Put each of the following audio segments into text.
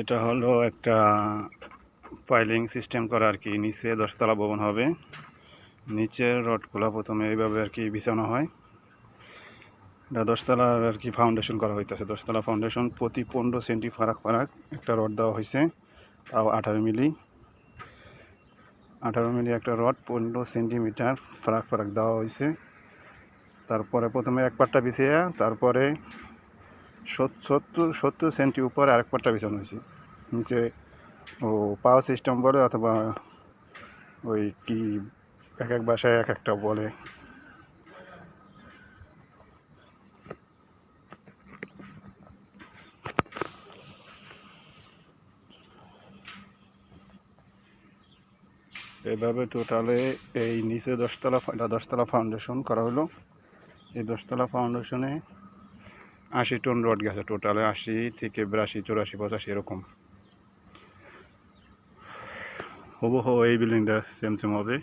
এটা হলো একটা পাইলিং সিস্টেম করা আর কি। নিচে 10তলা ভবন হবে। নিচের রডগুলো প্রথমে এইভাবে আর কি বিছানো হয়। এটা 10তলার আর কি ফাউন্ডেশন করা হইতেছে। 10তলা ফাউন্ডেশন প্রতি 15 সেন্টি ফারাক ফারাক একটা রড দেওয়া হয়েছে, তাও 18 মিলি। 18 মিলি একটা রড 15 সেন্টিমিটার ফারাক ফারাক দেওয়া হয়েছে। তারপরে প্রথমে এক পাট্টা বিছিয়ে তারপরে 70 সেন্টি উপরে আরেক পাট্টা বিছানো হয়েছে। নিচে ও পাওয়ার সিস্টেম বলে অথবা ওই কি এক এক বাসায় এক একটা বলে। এইভাবে টোটালে এই নিচে 10তলা ফাউন্ডেশন করা হলো। এই 10তলা ফাউন্ডেশনে 80 টন রড গেছে টোটালে। 80 থেকে 82, 84, 85 এরকম। হুবহু এই বিল্ডিংটা সেম সেম হবে।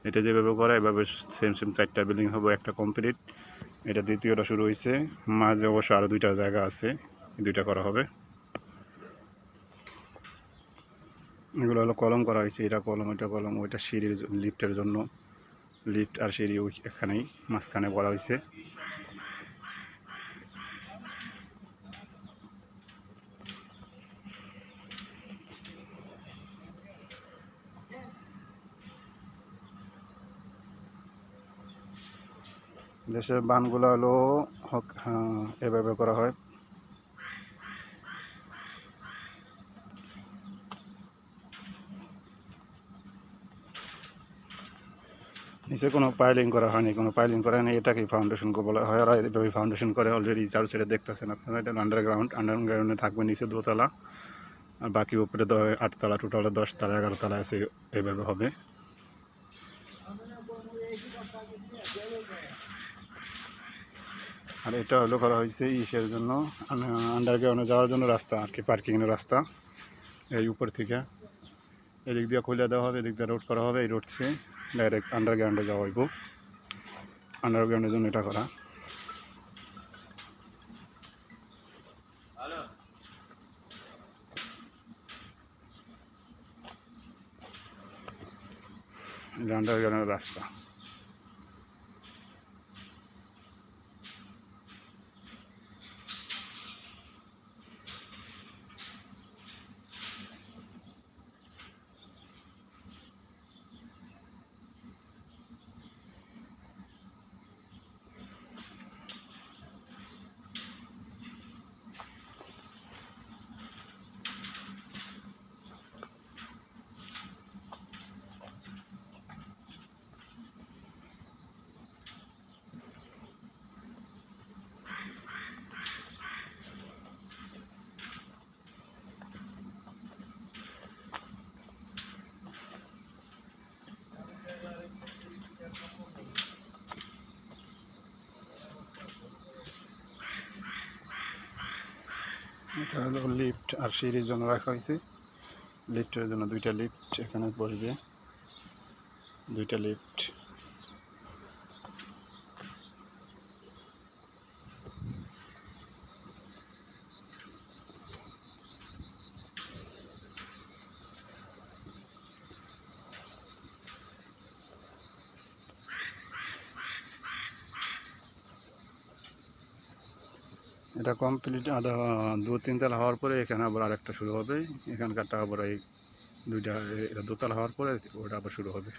এটা যেভাবে করা এভাবে সেম সেম 4টা বিল্ডিং হবে, একটা কমপ্লিট। এটা দ্বিতীয়টা শুরু হয়েছে, মাঝে অবশ্য আরও 2টা জায়গা আছে, 2টা করা হবে। এগুলো হলো কলম করা হয়েছে, এটা কলম, এটা কলম, ওইটা সিঁড়ির লিফটের জন্য। লিফট আর সিঁড়ি ওই এখানেই মাঝখানে করা হয়েছে। দেশের বানগুলো হলো এভাবে করা হয়। নিচে কোনো পাইলিং করা হয়নি, কোনো পাইলিং করা হয়নি। এটাকেই ফাউন্ডেশন বলা হয়। আর এইভাবে ফাউন্ডেশন করে অলরেডি চার সাইডে দেখতেছেন আপনারা। এটা আন্ডারগ্রাউন্ডে থাকবে নিচে 2তলা, আর বাকি উপরে 8তলা, টোটালে 10তলা 11তলা আছে। এইভাবে হবে। আর এটা হলো করা হয়েছে ইসের জন্য, আন্ডারগ্রাউন্ডে যাওয়ার জন্য রাস্তা আর কি, পার্কিংয়ের রাস্তা। এই উপর থেকে এদিক দিয়ে খুলে দেওয়া হবে, এদিক দিয়ে রোড করা হবে। এই রোড থেকে ডাইরেক্ট আন্ডারগ্রাউন্ডে যাওয়া হইব। আন্ডারগ্রাউন্ডের জন্য এটা করা। এটা আন্ডারগ্রাউন্ডের রাস্তা। এটা হলো লিফট আর সিঁড়ির জন্য রাখা হয়েছে। লিফটের জন্য 2টা লিফট এখানে বসবে, 2টা লিফট। এটা কমপ্লিট 2-3 তলা হওয়ার পরে এখানে আবার আরেকটা শুরু হবে। এখানকারটা আবার এই 2টা, এটা 2তলা হওয়ার পরে ওটা আবার শুরু হবে।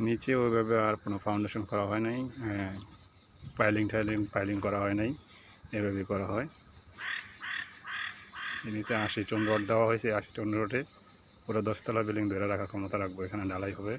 নিচে ওইভাবে আর কোনো ফাউন্ডেশন করা হয় নাই, পাইলিং করা হয় নাই, এভাবে করা হয়। নিচে 80 টন রড দেওয়া হয়েছে। 80 টন রডে পুরো 10তলা বিল্ডিং ধরে রাখার ক্ষমতা রাখবো। এখানে ঢালাই হবে।